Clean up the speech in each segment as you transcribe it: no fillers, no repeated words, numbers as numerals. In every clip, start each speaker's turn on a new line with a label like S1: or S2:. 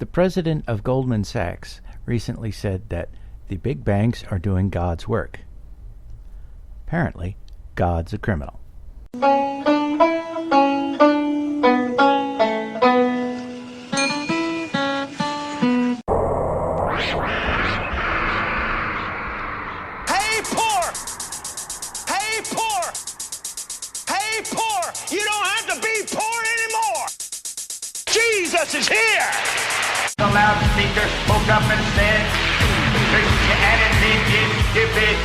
S1: The president of Goldman Sachs recently said that the big banks are doing God's work. Apparently, God's a criminal.
S2: Hey, poor! Hey, poor! Hey, poor! You don't have to be poor anymore! Jesus is here!
S3: The loudspeaker spoke up and said, Christianity is stupid.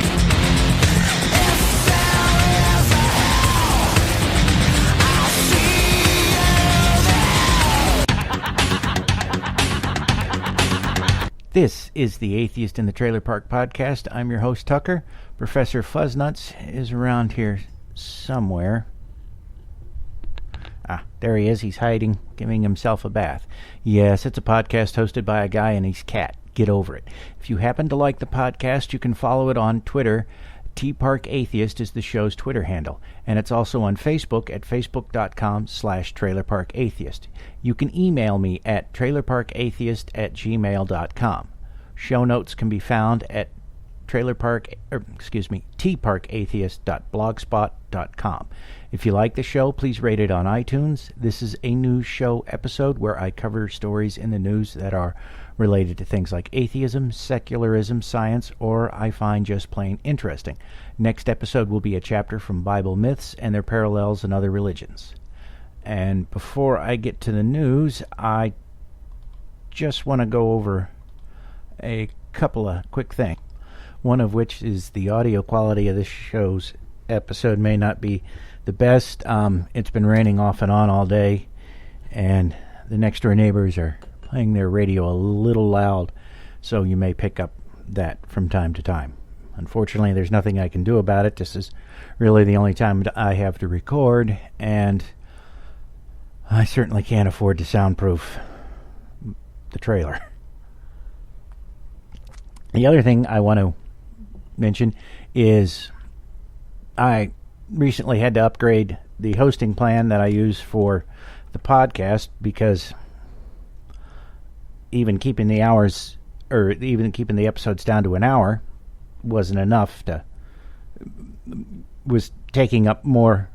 S1: This is the Atheist in the Trailer Park Podcast. I'm your host, Tucker. Professor Fuzznuts is around here somewhere. Ah, there he is. He's hiding, giving himself a bath. Yes, it's a podcast hosted by a guy and his cat. Get over it. If you happen to like the podcast, you can follow it on Twitter. TParkAtheist is the show's Twitter handle. And it's also on Facebook at facebook.com/trailerparkatheist. You can email me at trailerparkatheist@gmail.com. Show notes can be found at tparkatheist.blogspot.com. If you like the show, please rate it on iTunes. This is a news show episode where I cover stories in the news that are related to things like atheism, secularism, science, or I find just plain interesting. Next episode will be a chapter from Bible myths and their parallels in other religions. And before I get to the news, I just want to go over a couple of quick things. One of which is the audio quality of this show's episode may not be the best. It's been raining off and on all day, and the next door neighbors are playing their radio a little loud, so you may pick up that from time to time. Unfortunately, there's nothing I can do about it. This is really the only time I have to record, and I certainly can't afford to soundproof the trailer. The other thing I want to mention is I recently had to upgrade the hosting plan that I use for the podcast, because even keeping the hours, or even keeping the episodes down to an hour wasn't enough. Was taking up more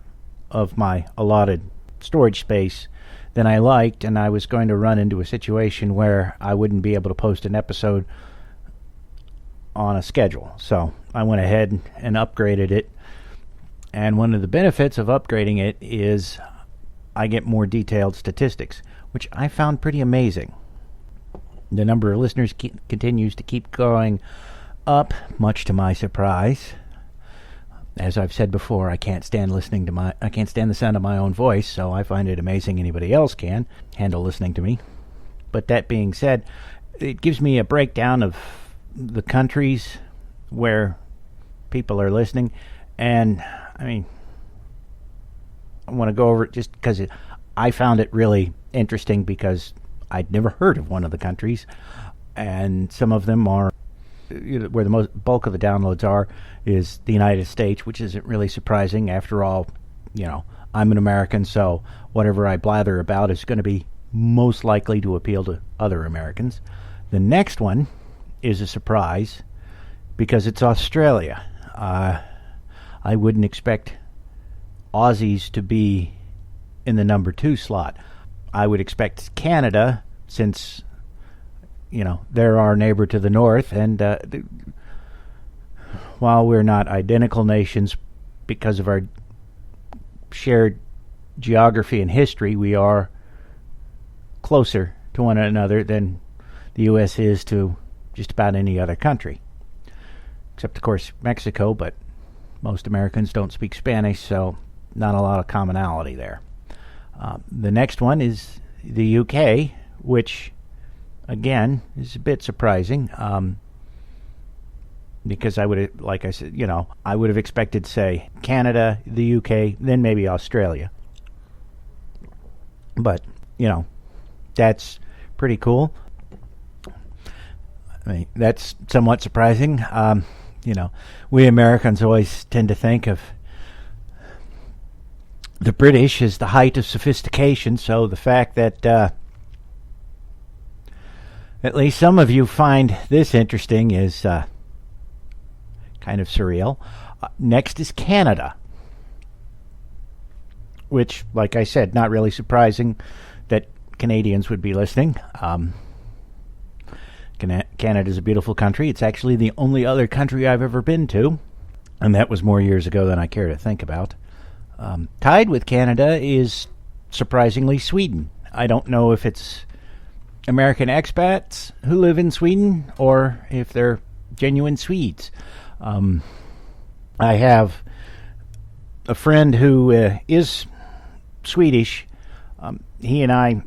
S1: of my allotted storage space than I liked, and I was going to run into a situation where I wouldn't be able to post an episode on a schedule. So I went ahead and upgraded it, and one of the benefits of upgrading it is I get more detailed statistics, which I found pretty amazing. The number of listeners continues to keep going up, much to my surprise. As I've said before, I can't stand the sound of my own voice, so I find it amazing anybody else can handle listening to me. But that being said, it gives me a breakdown of the countries where people are listening, and I want to go over it just because I found it really interesting, because I'd never heard of one of the countries, and some of them are where the bulk of the downloads are is the United States, which isn't really surprising. After all, I'm an American, so whatever I blather about is going to be most likely to appeal to other Americans. The next one is a surprise, because it's Australia. I wouldn't expect Aussies to be in the number 2 slot. I would expect Canada, since they're our neighbor to the north, and while we're not identical nations because of our shared geography and history, we are closer to one another than the U.S. is to just about any other country, except of course Mexico, but most Americans don't speak Spanish, so not a lot of commonality there. The next one is the UK, which again is a bit surprising, because I would have, like I said, I would have expected, say, Canada, the UK, then maybe Australia. But that's pretty cool. That's somewhat surprising. We Americans always tend to think of the British as the height of sophistication, so the fact that at least some of you find this interesting, is kind of surreal. Next is Canada, which, like I said, not really surprising that Canadians would be listening. Canada is a beautiful country. It's actually the only other country I've ever been to, and that was more years ago than I care to think about. Tied with Canada is, surprisingly, Sweden. I don't know if it's American expats who live in Sweden or if they're genuine Swedes. I have a friend who is Swedish. He and I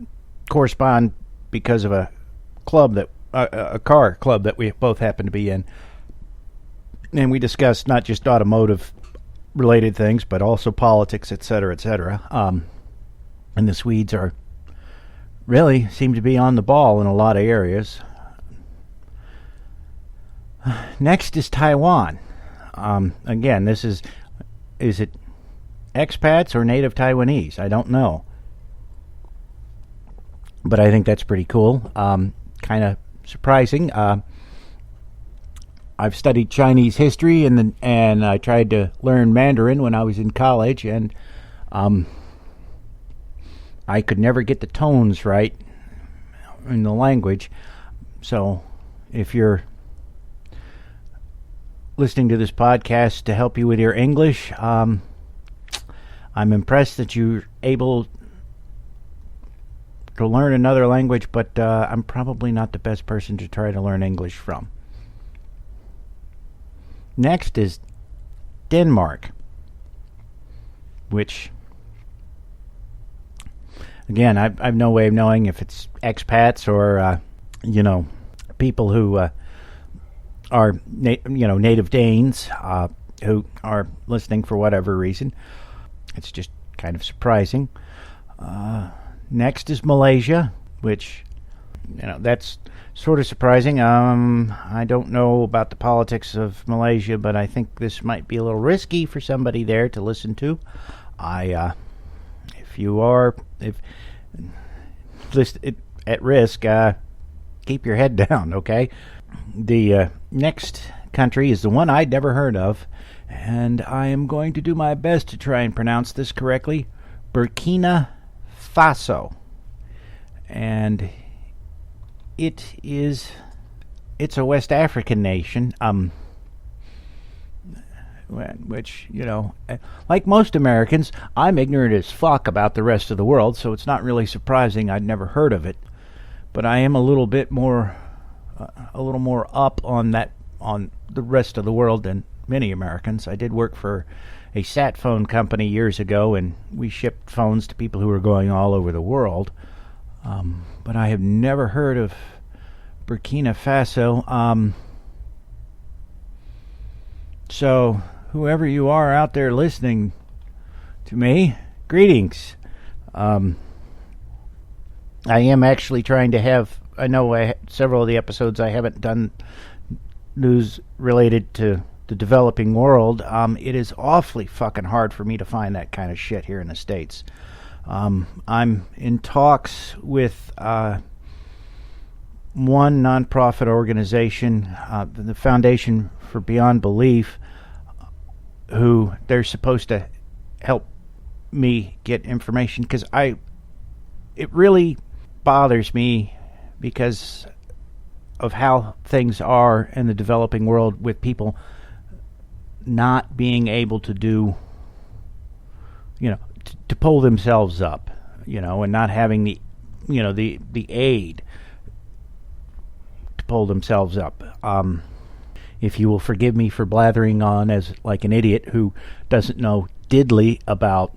S1: correspond because of a club a car club that we both happen to be in, and we discuss not just automotive related things, but also politics, etc., etc. And the Swedes really seem to be on the ball in a lot of areas. Next is Taiwan. Again, is it expats or native Taiwanese? I don't know. But I think that's pretty cool. Kind of surprising. I've studied Chinese history and I tried to learn Mandarin when I was in college, and I could never get the tones right in the language. So if you're listening to this podcast to help you with your English, I'm impressed that you're able to learn another language, but I'm probably not the best person to try to learn English from. Next is Denmark, which, again, I've no way of knowing if it's expats or people who are native Danes who are listening for whatever reason. It's just kind of surprising. Next is Malaysia, which, that's sort of surprising. I don't know about the politics of Malaysia, but I think this might be a little risky for somebody there to listen to. If list at risk, keep your head down, okay? The next country is the one I'd never heard of, and I am going to do my best to try and pronounce this correctly. Burkina Faso. And it's a West African nation, which, like most Americans, I'm ignorant as fuck about the rest of the world, so it's not really surprising I'd never heard of it. But I am a little more up on the rest of the world than many Americans. I did work for a sat phone company years ago, and we shipped phones to people who were going all over the world. But I have never heard of Burkina Faso. So, whoever you are out there listening to me, greetings. I am actually trying to have, I know several of the episodes I haven't done news related to the developing world. It is awfully fucking hard for me to find that kind of shit here in the States. I'm in talks with one nonprofit organization, the Foundation for Beyond Belief, who they're supposed to help me get information, because it really bothers me because of how things are in the developing world, with people not being able to do, to pull themselves up, and not having the aid to pull themselves up. If you will forgive me for blathering on as like an idiot who doesn't know diddly about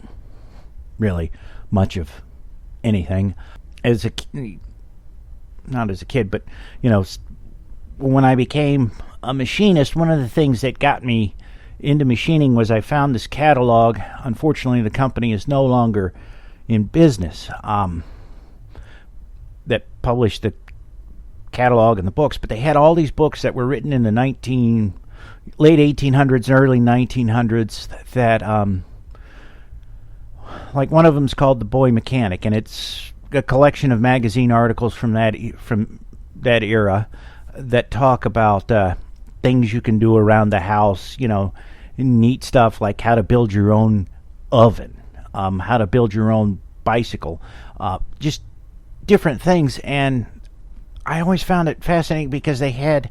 S1: really much of anything. Not as a kid, but, when I became a machinist, one of the things that got me into machining was I found this catalog. Unfortunately, the company is no longer in business, that published the catalog and the books, but they had all these books that were written in the late 1800s and early 1900s that, like one of them's called The Boy Mechanic, and it's a collection of magazine articles from that era that talk about things you can do around the house, neat stuff like how to build your own oven, how to build your own bicycle, just different things. And I always found it fascinating because they had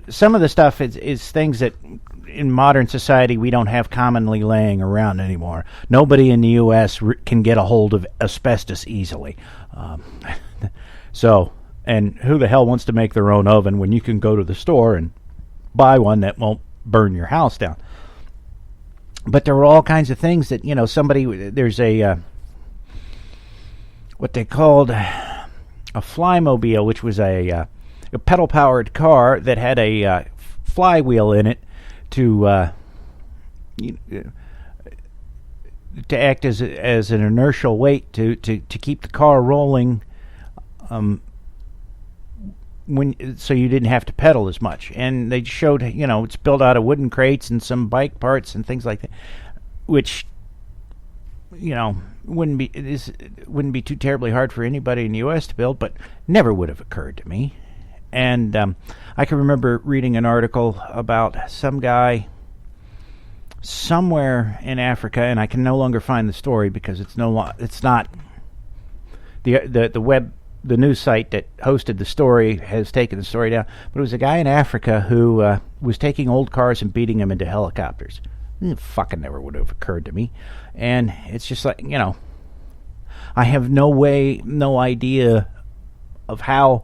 S1: some of the stuff is things that in modern society we don't have commonly laying around anymore. Nobody in the U.S. can get a hold of asbestos easily. And who the hell wants to make their own oven when you can go to the store and buy one that won't burn your house down? But there were all kinds of things that, there's a what they called a flymobile, which was a pedal-powered car that had a flywheel in it to act as an inertial weight to keep the car rolling, so you didn't have to pedal as much. And they showed, it's built out of wooden crates and some bike parts and things like that, which wouldn't be too terribly hard for anybody in the U.S. to build, but never would have occurred to me. And I can remember reading an article about some guy somewhere in Africa, and I can no longer find the story because it's not the news site that hosted the story has taken the story down. But it was a guy in Africa who was taking old cars and beating them into helicopters. It fucking never would have occurred to me. And it's just like, I have no idea of how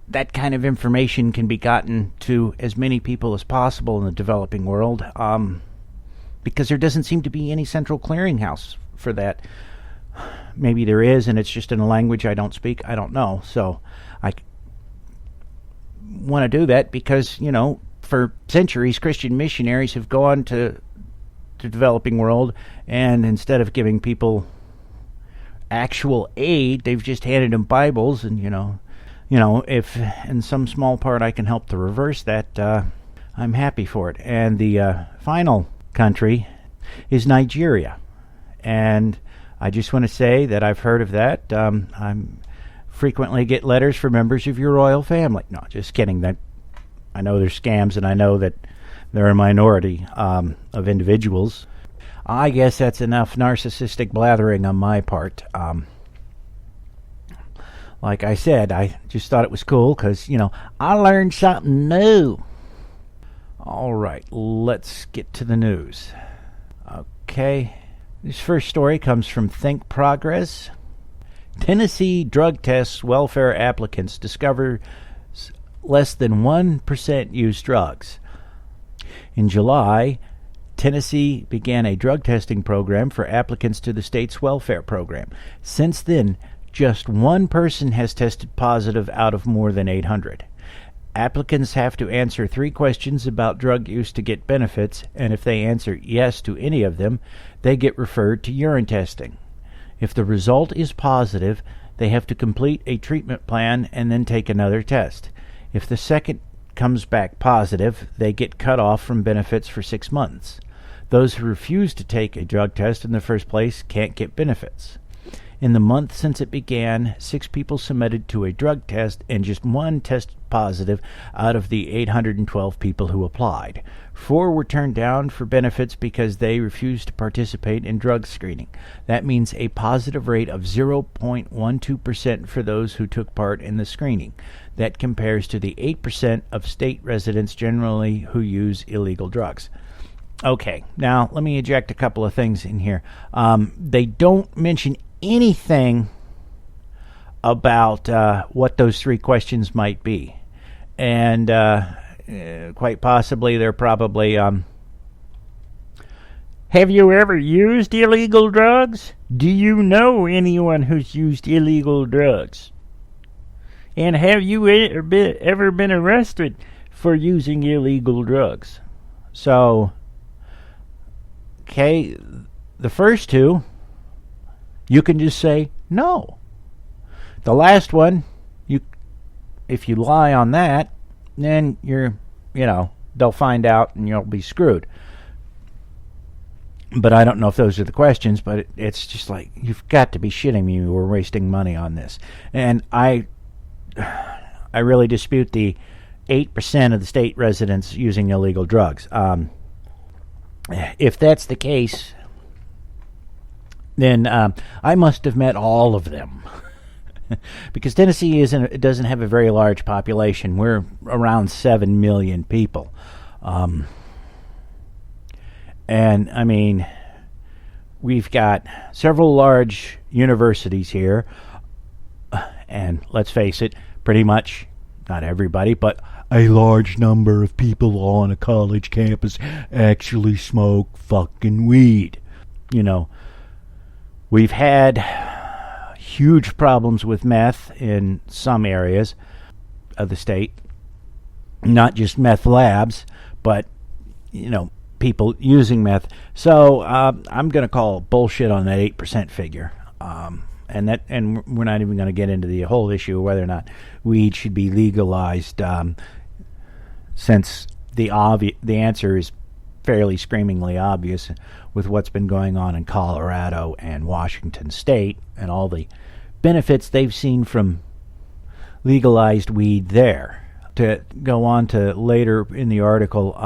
S1: that kind of information can be gotten to as many people as possible in the developing world, because there doesn't seem to be any central clearinghouse for that. Maybe there is, and it's just in a language I don't speak. I don't know. So I want to do that because, for centuries, Christian missionaries have gone to the developing world, and instead of giving people actual aid, they've just handed them Bibles. And, if in some small part I can help to reverse that, I'm happy for it. And the final country is Nigeria. And I just want to say that I've heard of that. I frequently get letters from members of your royal family. No, just kidding. That I know there's scams, and I know that they're a minority of individuals. I guess that's enough narcissistic blathering on my part. Like I said, I just thought it was cool because, I learned something new. All right, let's get to the news. Okay. This first story comes from Think Progress. Tennessee drug tests welfare applicants discover less than 1% use drugs. In July, Tennessee began a drug testing program for applicants to the state's welfare program. Since then, just one person has tested positive out of more than 800. Applicants have to answer 3 questions about drug use to get benefits, and if they answer yes to any of them, they get referred to urine testing. If the result is positive, they have to complete a treatment plan and then take another test. If the second comes back positive, they get cut off from benefits for 6 months. Those who refuse to take a drug test in the first place can't get benefits. In the month since it began, 6 people submitted to a drug test and just 1 tested positive out of the 812 people who applied. 4 were turned down for benefits because they refused to participate in drug screening. That means a positive rate of 0.12% for those who took part in the screening. That compares to the 8% of state residents generally who use illegal drugs. Okay, now let me eject a couple of things in here. They don't mention anything about what those 3 questions might be. And quite possibly they're probably, have you ever used illegal drugs? Do you know anyone who's used illegal drugs? And have you ever been arrested for using illegal drugs? So, okay, the first 2, you can just say no. The last one, if you lie on that, then they'll find out and you'll be screwed. But I don't know if those are the questions, but it's just like, you've got to be shitting me. We're wasting money on this. And I really dispute the 8% of the state residents using illegal drugs. If that's the case, then I must have met all of them. Because Tennessee doesn't have a very large population. We're around 7 million people. And, I mean, we've got several large universities here. And let's face it, pretty much, not everybody, but a large number of people on a college campus actually smoke fucking weed. You know, we've had huge problems with meth in some areas of the state. Not just meth labs, but, you know, people using meth. So I'm going to call bullshit on that 8% figure. And we're not even going to get into the whole issue of whether or not weed should be legalized, since the answer is fairly screamingly obvious with what's been going on in Colorado and Washington State and all the benefits they've seen from legalized weed there. To go on to later in the article,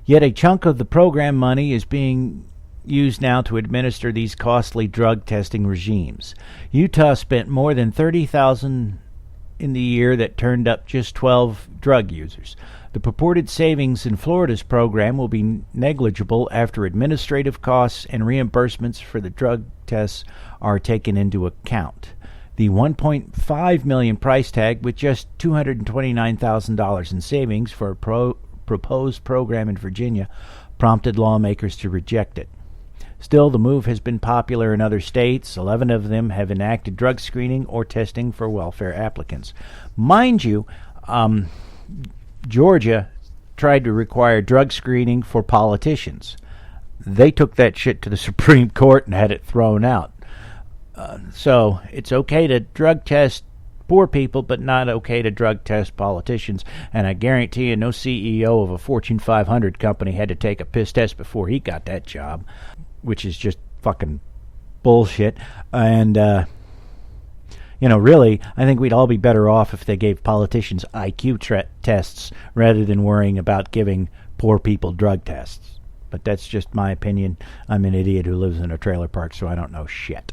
S1: yet a chunk of the program money is being used now to administer these costly drug testing regimes. Utah spent more than $30,000 in the year that turned up just 12 drug users. The purported savings in Florida's program will be negligible after administrative costs and reimbursements for the drug tests are taken into account. The $1.5 million price tag, with just $229,000 in savings for a proposed program in Virginia, prompted lawmakers to reject it. Still, the move has been popular in other states. 11 of them have enacted drug screening or testing for welfare applicants. Mind you, Georgia tried to require drug screening for politicians. They took that shit to the Supreme Court and had it thrown out. So it's okay to drug test poor people, but not okay to drug test politicians. And I guarantee you no CEO of a Fortune 500 company had to take a piss test before he got that job, which is just fucking bullshit. And, you know, really, I think we'd all be better off if they gave politicians IQ tests rather than worrying about giving poor people drug tests. But that's just my opinion. I'm an idiot who lives in a trailer park, so I don't know shit.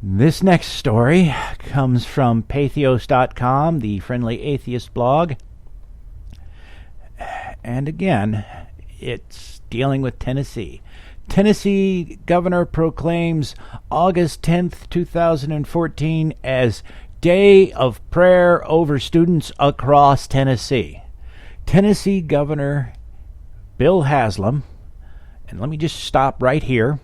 S1: This next story comes from Pathos.com, the friendly atheist blog. And again, it's dealing with Tennessee. Tennessee governor proclaims August 10th, 2014 as Day of Prayer over students across Tennessee. Tennessee Governor Bill Haslam, and let me just stop right here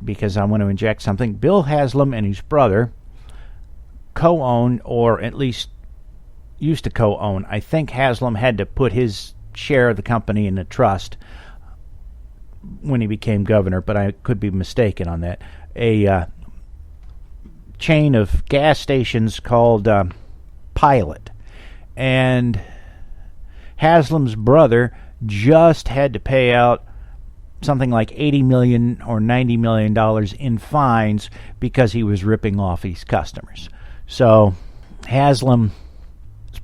S1: because I want to inject something. Bill Haslam and his brother co-own, or at least used to co-own. I think Haslam had to put his share of the company in a trust when he became governor, but I could be mistaken on that. A chain of gas stations called Pilot. And Haslam's brother just had to pay out something like $80 million or $90 million in fines because he was ripping off his customers. So Haslam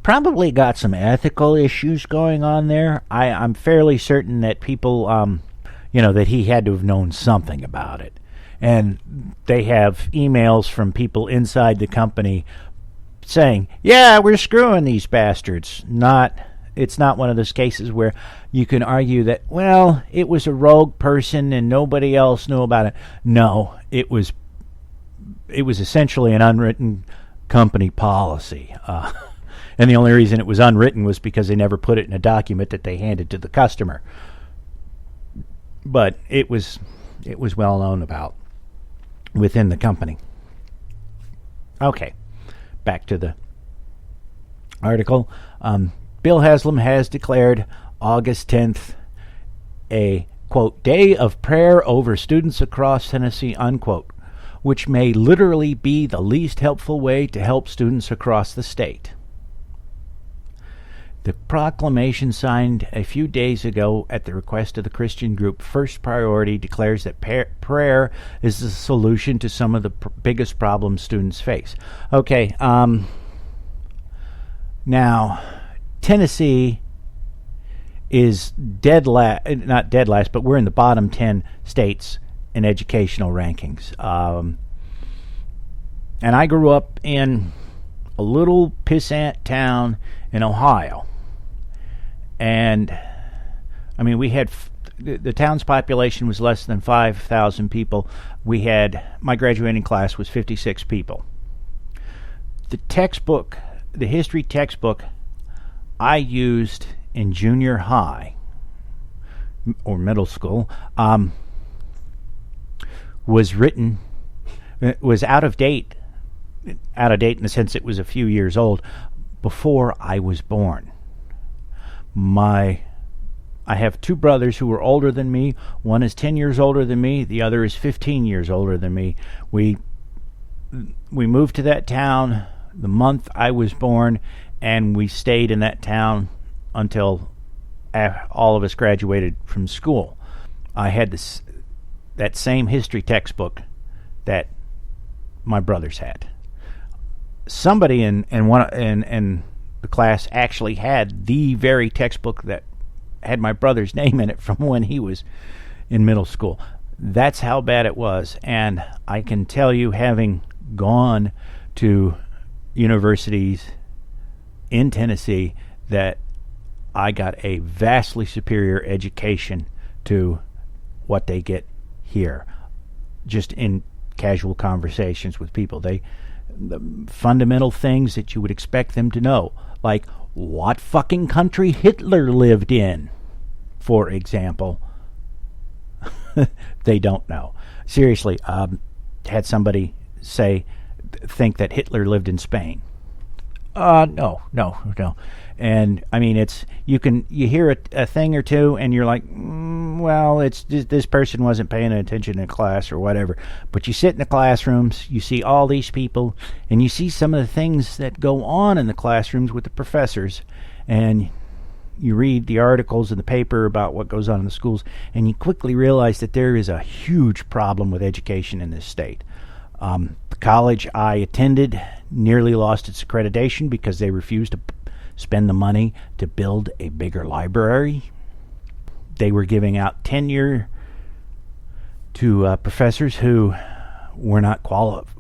S1: probably got some ethical issues going on there. I'm fairly certain that people, that he had to have known something about it. And they have emails from people inside the company saying, yeah, we're screwing these bastards. It's not one of those cases where you can argue that, well, it was a rogue person and nobody else knew about it. No, it was essentially an unwritten company policy. And the only reason it was unwritten was because they never put it in a document that they handed to the customer. But it was well known about within the company. Okay, back to the article. Bill Haslam has declared August 10th a, quote, day of prayer over students across Tennessee, unquote, which may literally be the least helpful way to help students across the state. The proclamation signed a few days ago at the request of the Christian group First Priority declares that prayer is the solution to some of the biggest problems students face. Okay, now, Tennessee is not dead last, but we're in the bottom 10 states in educational rankings. And I grew up in a little pissant town in Ohio. And, I mean, we had, the town's population was less than 5,000 people. My graduating class was 56 people. The history textbook I used in junior high or middle school was out of date in the sense it was a few years old before I was born. I have two brothers who are older than me. One is 10 years older than me. The other is 15 years older than me. We moved to that town the month I was born, and we stayed in that town until all of us graduated from school. I had that same history textbook that my brothers had. Somebody in the class actually had the very textbook that had my brother's name in it from when he was in middle school. That's how bad it was. And I can tell you, having gone to universities in Tennessee, that I got a vastly superior education to what they get here, just in casual conversations with people. The fundamental things that you would expect them to know, like what fucking country Hitler lived in, for example, they don't know. Seriously, had somebody think that Hitler lived in Spain. No. And I mean, you hear a thing or two, and you're like, well, it's just, this person wasn't paying attention in class or whatever. But you sit in the classrooms, you see all these people, and you see some of the things that go on in the classrooms with the professors, and you read the articles in the paper about what goes on in the schools, and you quickly realize that there is a huge problem with education in this state. The college I attended nearly lost its accreditation because they refused to spend the money to build a bigger library. They were giving out tenure to professors who were not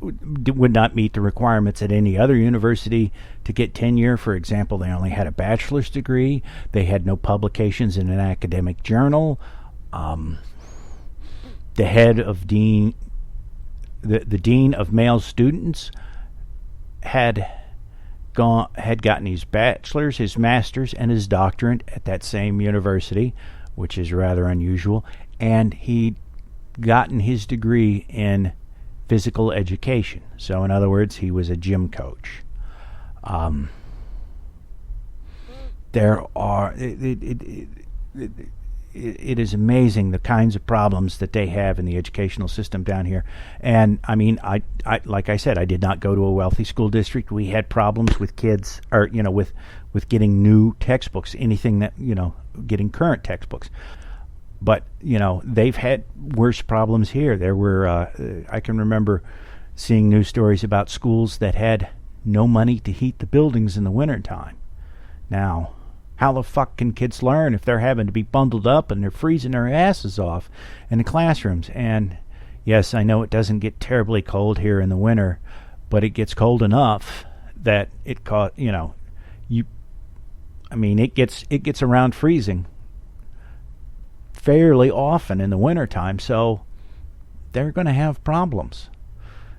S1: would not meet the requirements at any other university to get tenure. For example, they only had a bachelor's degree. They had no publications in an academic journal. The head of the dean of male students had gotten his bachelor's, his master's, and his doctorate at that same university, which is rather unusual, and he'd gotten his degree in physical education. So in other words, he was a gym coach. It is amazing the kinds of problems that they have in the educational system down here. And I mean, I like I said, I did not go to a wealthy school district. We had problems with kids, or with getting new textbooks, anything that getting current textbooks. But they've had worse problems here. There were I can remember seeing news stories about schools that had no money to heat the buildings in the wintertime. Now, how the fuck can kids learn if they're having to be bundled up and they're freezing their asses off in the classrooms? And yes, I know it doesn't get terribly cold here in the winter, but it gets cold enough that it gets around freezing fairly often in the wintertime, so they're going to have problems.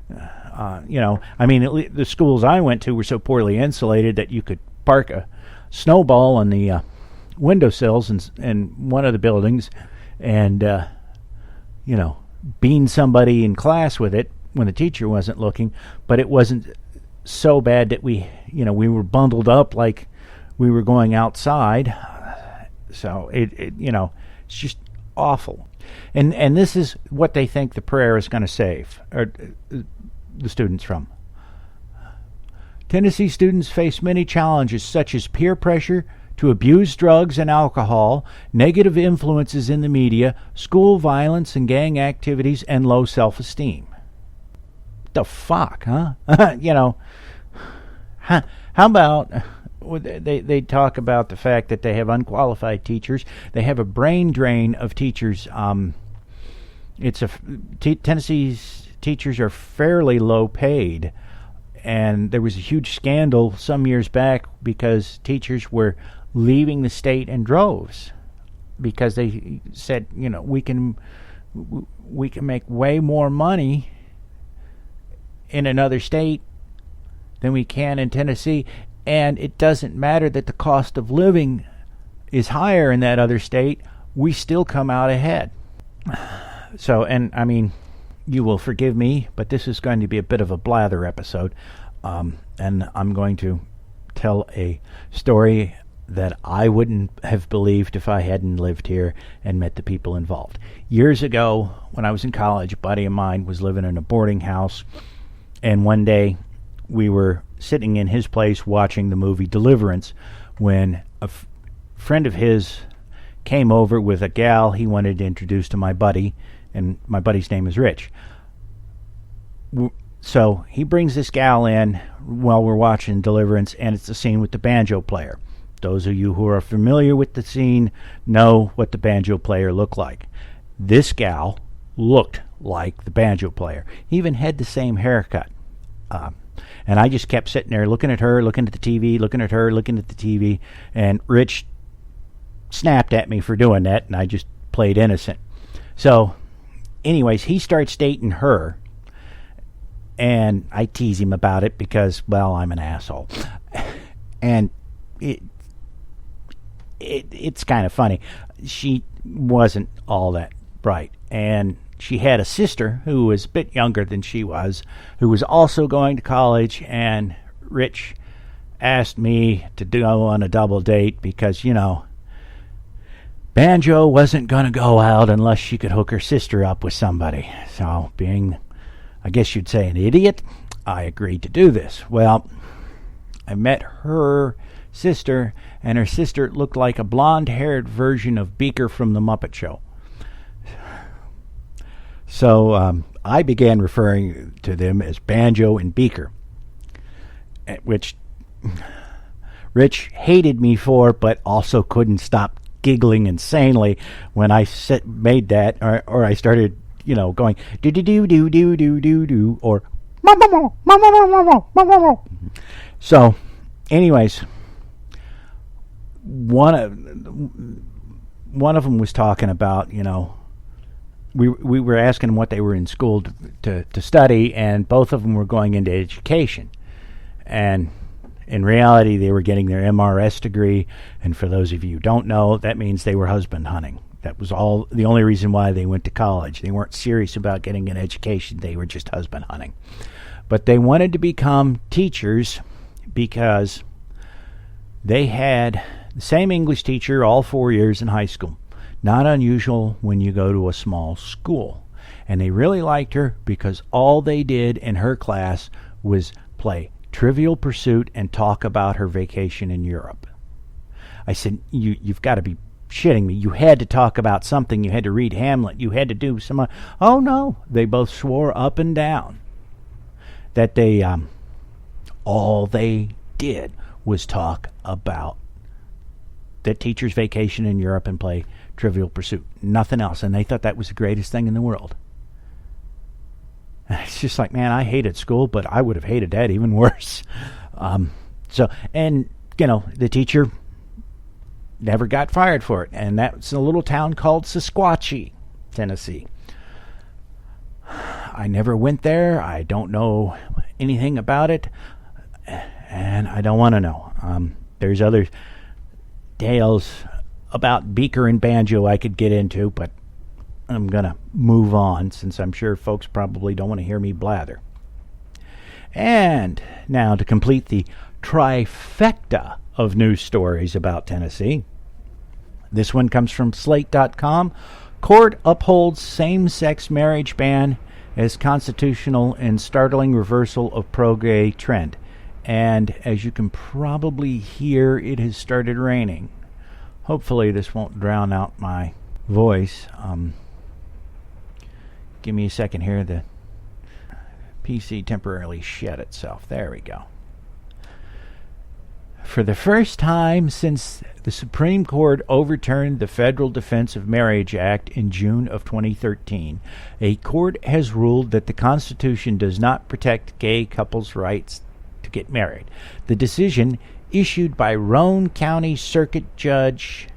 S1: The schools I went to were so poorly insulated that you could park a snowball on the windowsills in one of the buildings and bean somebody in class with it when the teacher wasn't looking. But it wasn't so bad that we were bundled up like we were going outside. So it's just awful. And this is what they think the prayer is going to save the students from. Tennessee students face many challenges such as peer pressure, to abuse drugs and alcohol, negative influences in the media, school violence and gang activities, and low self-esteem. The fuck, huh? How about they talk about the fact that they have unqualified teachers. They have a brain drain of teachers. Tennessee's teachers are fairly low paid, and there was a huge scandal some years back because teachers were leaving the state in droves because they said, we can make way more money in another state than we can in Tennessee, and it doesn't matter that the cost of living is higher in that other state, we still come out ahead. So, and I mean, you will forgive me, but this is going to be a bit of a blather episode, and I'm going to tell a story that I wouldn't have believed if I hadn't lived here and met the people involved. Years ago, when I was in college, a buddy of mine was living in a boarding house, and one day we were sitting in his place watching the movie Deliverance when a friend of his came over with a gal he wanted to introduce to my buddy, and my buddy's name is Rich. So he brings this gal in while we're watching Deliverance, and it's the scene with the banjo player. Those of you who are familiar with the scene know what the banjo player looked like. This gal looked like the banjo player. He even had the same haircut. And I just kept sitting there looking at her, looking at the TV, looking at her, looking at the TV, and Rich snapped at me for doing that, and I just played innocent. So, anyways, he starts dating her, and I tease him about it because, well, I'm an asshole. And it's kind of funny. She wasn't all that bright, and she had a sister who was a bit younger than she was, who was also going to college, and Rich asked me to go on a double date because, Banjo wasn't going to go out unless she could hook her sister up with somebody. So, being, I guess you'd say, an idiot, I agreed to do this. Well, I met her sister, and her sister looked like a blonde-haired version of Beaker from The Muppet Show. So I began referring to them as Banjo and Beaker, which Rich hated me for, but also couldn't stop giggling insanely when I made that, or I started, going do do do do do do do do, or so. Anyways, one of them was talking about, we were asking them what they were in school to study, and both of them were going into education. And in reality, they were getting their MRS degree, and for those of you who don't know, that means they were husband hunting. That was the only reason why they went to college. They weren't serious about getting an education. They were just husband hunting. But they wanted to become teachers because they had the same English teacher all 4 years in high school. Not unusual when you go to a small school. And they really liked her because all they did in her class was play Trivial Pursuit and talk about her vacation in Europe. I said, you've got to be shitting me. You had to talk about something. You had to read Hamlet. You had to do some... Oh, no. They both swore up and down that they... all they did was talk about the teacher's vacation in Europe and play Trivial Pursuit. Nothing else. And they thought that was the greatest thing in the world. And it's just like, man, I hated school, but I would have hated that even worse. The teacher never got fired for it. And that's a little town called Sequatchie, Tennessee. I never went there. I don't know anything about it. And I don't want to know. There's other tales about Beaker and Banjo I could get into, but I'm going to move on since I'm sure folks probably don't want to hear me blather. And now to complete the trifecta of news stories about Tennessee. This one comes from Slate.com. Court upholds same-sex marriage ban as constitutional in startling reversal of pro-gay trend. And as you can probably hear, it has started raining. Hopefully this won't drown out my voice. Give me a second here. The PC temporarily shed itself. There we go. For the first time since the Supreme Court overturned the Federal Defense of Marriage Act in June of 2013, a court has ruled that the Constitution does not protect gay couples' rights to get married. The decision, issued by Roane County Circuit Judge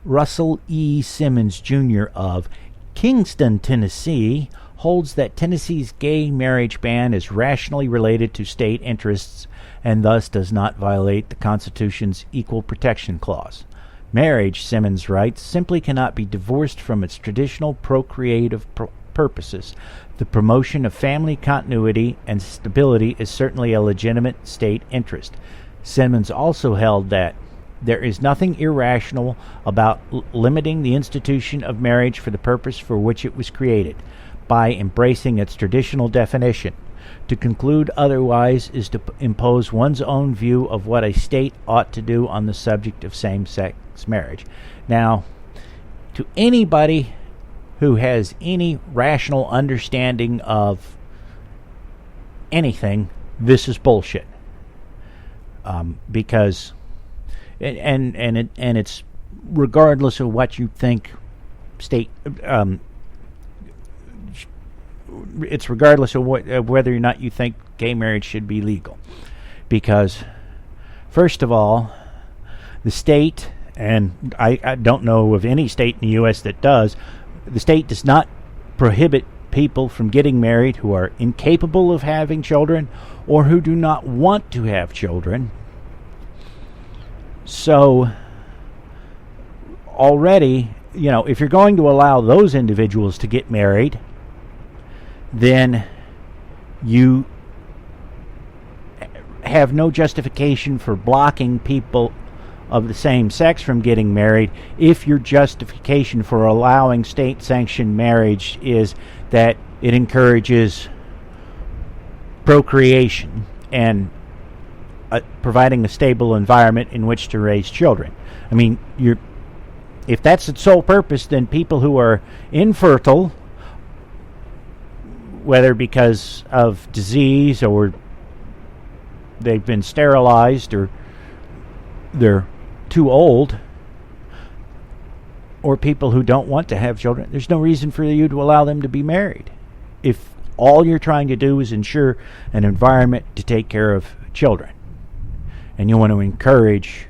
S1: Russell E. Simmons, Jr. of Kingston, Tennessee, holds that Tennessee's gay marriage ban is rationally related to state interests and thus does not violate the Constitution's Equal Protection Clause. Marriage, Simmons writes, simply cannot be divorced from its traditional procreative purposes. The promotion of family continuity and stability is certainly a legitimate state interest. Simmons also held that there is nothing irrational about limiting the institution of marriage for the purpose for which it was created, by embracing its traditional definition. To conclude otherwise is to impose one's own view of what a state ought to do on the subject of same-sex marriage. Now, to anybody who has any rational understanding of anything, this is bullshit. Because, and it's regardless of what you think state. It's regardless of whether or not you think gay marriage should be legal. Because, first of all, the state, and I don't know of any state in the U.S. that does, the state does not prohibit people from getting married who are incapable of having children or who do not want to have children. So, already, if you're going to allow those individuals to get married, then you have no justification for blocking people of the same sex from getting married if your justification for allowing state-sanctioned marriage is that it encourages procreation and providing a stable environment in which to raise children. I mean, if that's its sole purpose, then people who are infertile, whether because of disease or they've been sterilized or they're too old, or people who don't want to have children, there's no reason for you to allow them to be married. If all you're trying to do is ensure an environment to take care of children, and you want to encourage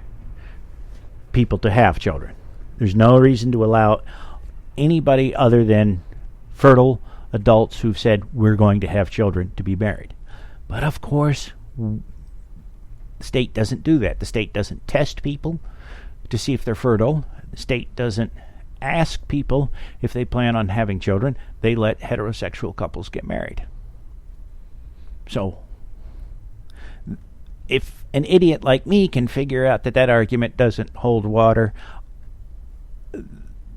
S1: people to have children, there's no reason to allow anybody other than fertile adults who've said we're going to have children to be married. But of course, the state doesn't do that. The state doesn't test people to see if they're fertile. The state doesn't ask people if they plan on having children. They let heterosexual couples get married. So, if an idiot like me can figure out that argument doesn't hold water,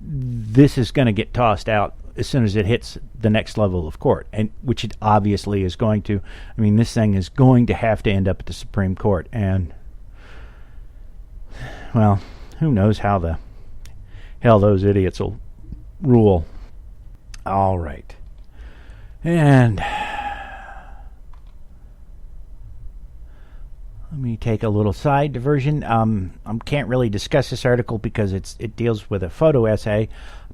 S1: this is going to get tossed out as soon as it hits the next level of court, and which it obviously is going to. I mean, this thing is going to have to end up at the Supreme Court, and, well, who knows how the hell those idiots will rule. All right. And let me take a little side diversion. I can't really discuss this article because it deals with a photo essay,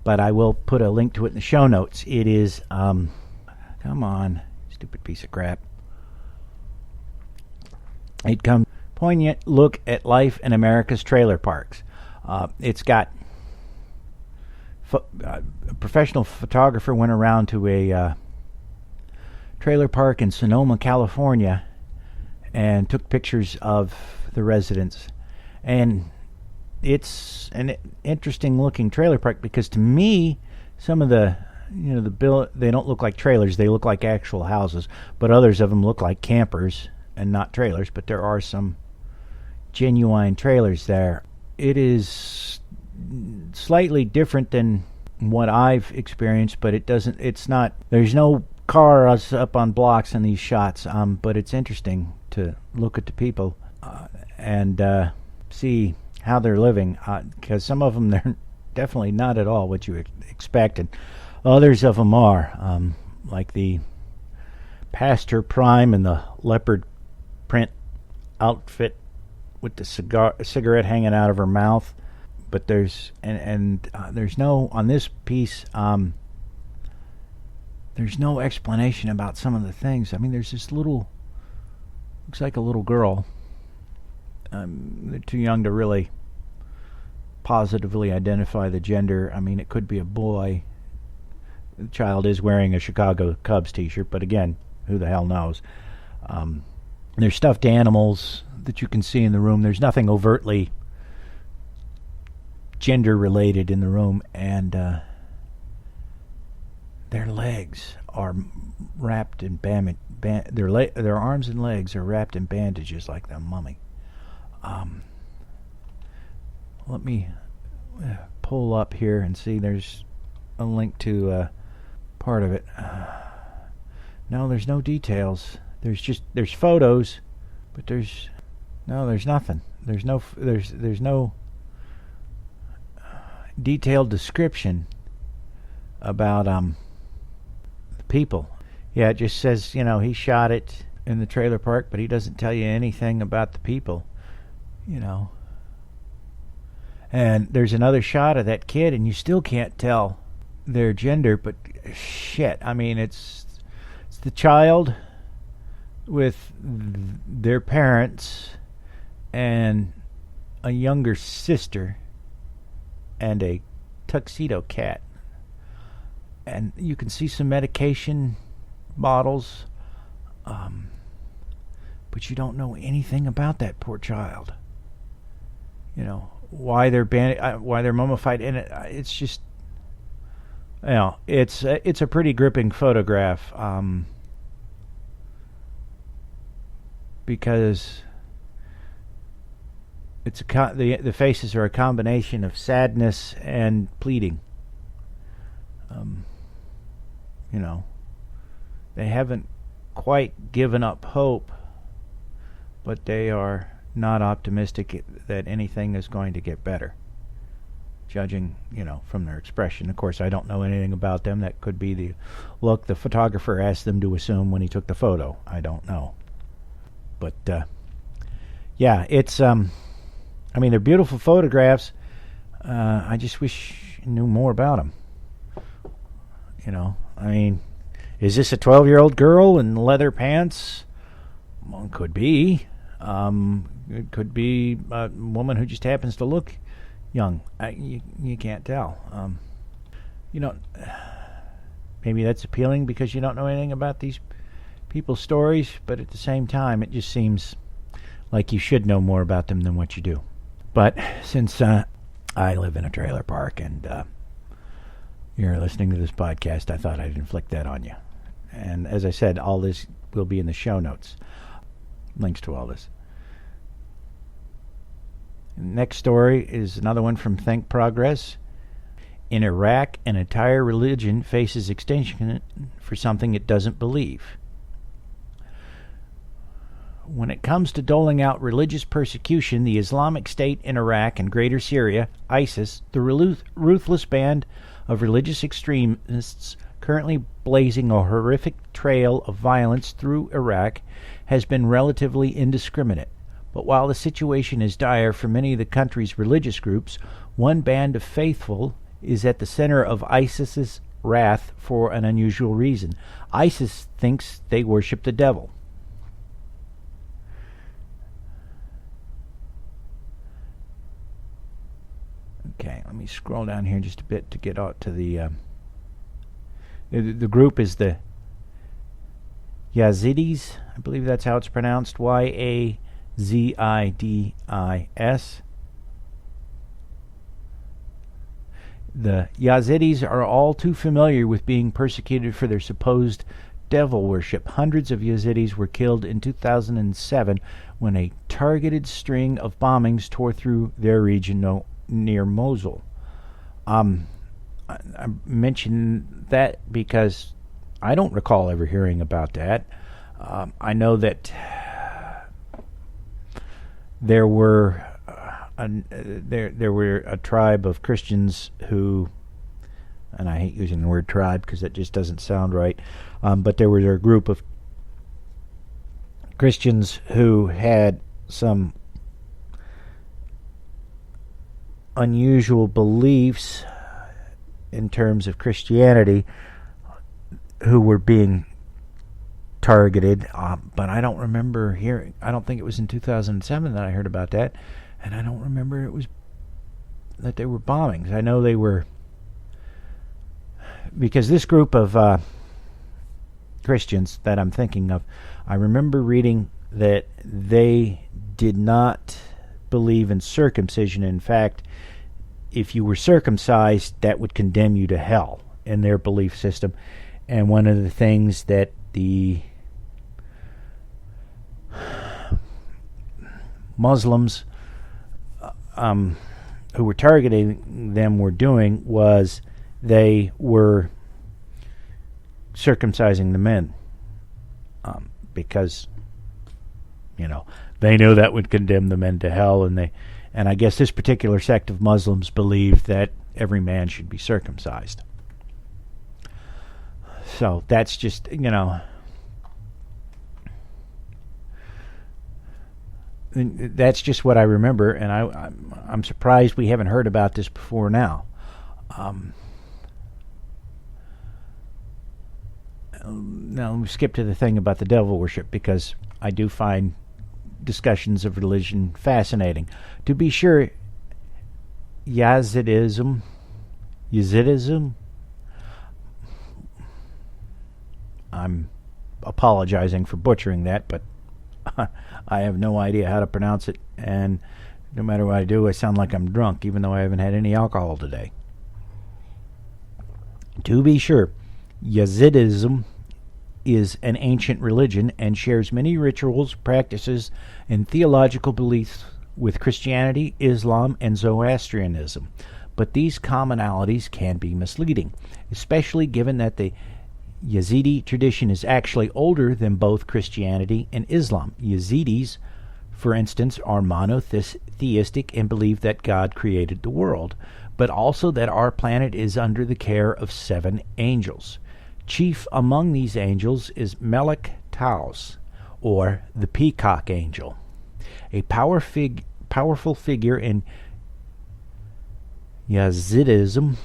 S1: but I will put a link to it in the show notes. It is, come on, stupid piece of crap. It comes poignant look at life in America's trailer parks. It's got a professional photographer went around to a trailer park in Sonoma, California, and took pictures of the residents. And it's an interesting looking trailer park because, to me, some of the they don't look like trailers, they look like actual houses, but others of them look like campers and not trailers, but there are some genuine trailers there. It is slightly different than what I've experienced, but there's no cars up on blocks in these shots, but it's interesting to look at the people and see how they're living, because some of them, they're definitely not at all what you expect, and others of them are, like the Pastor Prime in the leopard print outfit with the cigarette hanging out of her mouth. But there's there's no, on this piece, there's no explanation about some of the things. I mean, there's this little, looks like a little girl. They're too young to really positively identify the gender. I mean, it could be a boy. The child is wearing a Chicago Cubs t-shirt, but again, who the hell knows? There's stuffed animals that you can see in the room. There's nothing overtly gender related in the room, and their legs are wrapped in their arms and legs are wrapped in bandages like the mummy. Let me pull up here and see. There's a link to part of it. No, there's no details. There's photos, but there's nothing. There's no detailed description about the people. Yeah, it just says, he shot it in the trailer park, but he doesn't tell you anything about the people, And there's another shot of that kid, and you still can't tell their gender, but shit, I mean, it's the child with their parents and a younger sister and a tuxedo cat. And you can see some medication bottles, but you don't know anything about that poor child. Why they're mummified in it. It's just, it's a pretty gripping photograph, because it's the faces are a combination of sadness and pleading. They haven't quite given up hope, but they are not optimistic that anything is going to get better, judging, from their expression. Of course, I don't know anything about them. That could be the look the photographer asked them to assume when he took the photo. I don't know. But, yeah, it's, they're beautiful photographs. I just wish I knew more about them. Is this a 12-year-old girl in leather pants? Well, it could be. It could be a woman who just happens to look young. You can't tell. Maybe that's appealing because you don't know anything about these people's stories, but at the same time, it just seems like you should know more about them than what you do. But since I live in a trailer park and you're listening to this podcast, I thought I'd inflict that on you. And as I said, all this will be in the show notes. Links to all this. Next story is another one from Think Progress. In Iraq, an entire religion faces extinction for something it doesn't believe. When it comes to doling out religious persecution, the Islamic State in Iraq and Greater Syria, ISIS, the ruthless band of religious extremists currently blazing a horrific trail of violence through Iraq, has been relatively indiscriminate. But while the situation is dire for many of the country's religious groups, one band of faithful is at the center of ISIS's wrath for an unusual reason. ISIS thinks they worship the devil. Okay, let me scroll down here just a bit to get out to the group is the Yazidis. I believe that's how it's pronounced. Yazidis. The Yazidis are all too familiar with being persecuted for their supposed devil worship. Hundreds of Yazidis were killed in 2007 when a targeted string of bombings tore through their region near Mosul. I mention that because I don't recall ever hearing about that. I know that there were a tribe of Christians who, and I hate using the word tribe because that just doesn't sound right, but there was a group of Christians who had some unusual beliefs in terms of Christianity who were being targeted, but I don't remember hearing. I don't think it was in 2007 that I heard about that, and I don't remember it was that they were bombings. I know they were, because this group of Christians that I'm thinking of, I remember reading that they did not believe in circumcision. In fact, if you were circumcised, that would condemn you to hell in their belief system. And one of the things that the Muslims who were targeting them were doing was they were circumcising the men, because they knew that would condemn the men to hell, and I guess this particular sect of Muslims believed that every man should be circumcised. So that's just, that's just what I remember, and I'm surprised we haven't heard about this before now. Now let me skip to the thing about the devil worship, because I do find discussions of religion fascinating. To be sure, Yazidism, I'm apologizing for butchering that, but I have no idea how to pronounce it, and no matter what I do, I sound like I'm drunk, even though I haven't had any alcohol today. To be sure, Yazidism is an ancient religion and shares many rituals, practices, and theological beliefs with Christianity, Islam, and Zoroastrianism. But these commonalities can be misleading, especially given that the Yazidi tradition is actually older than both Christianity and Islam. Yazidis, for instance, are monotheistic and believe that God created the world, but also that our planet is under the care of 7 angels. Chief among these angels is Melek Taus, or the peacock angel, a powerful figure in Yazidism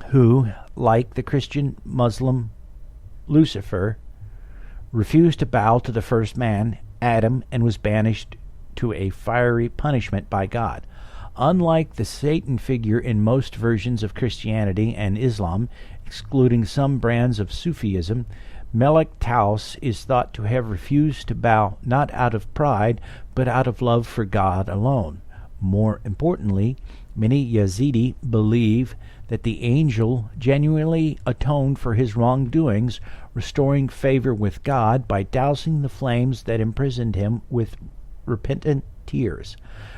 S1: who, like the Christian Muslim Lucifer, refused to bow to the first man, Adam, and was banished to a fiery punishment by God. Unlike the Satan figure in most versions of Christianity and Islam, excluding some brands of Sufism, Melek Taus is thought to have refused to bow not out of pride, but out of love for God alone. More importantly, many Yazidi believe that the angel genuinely atoned for his wrongdoings, restoring favor with God by dousing the flames that imprisoned him with repentant tears.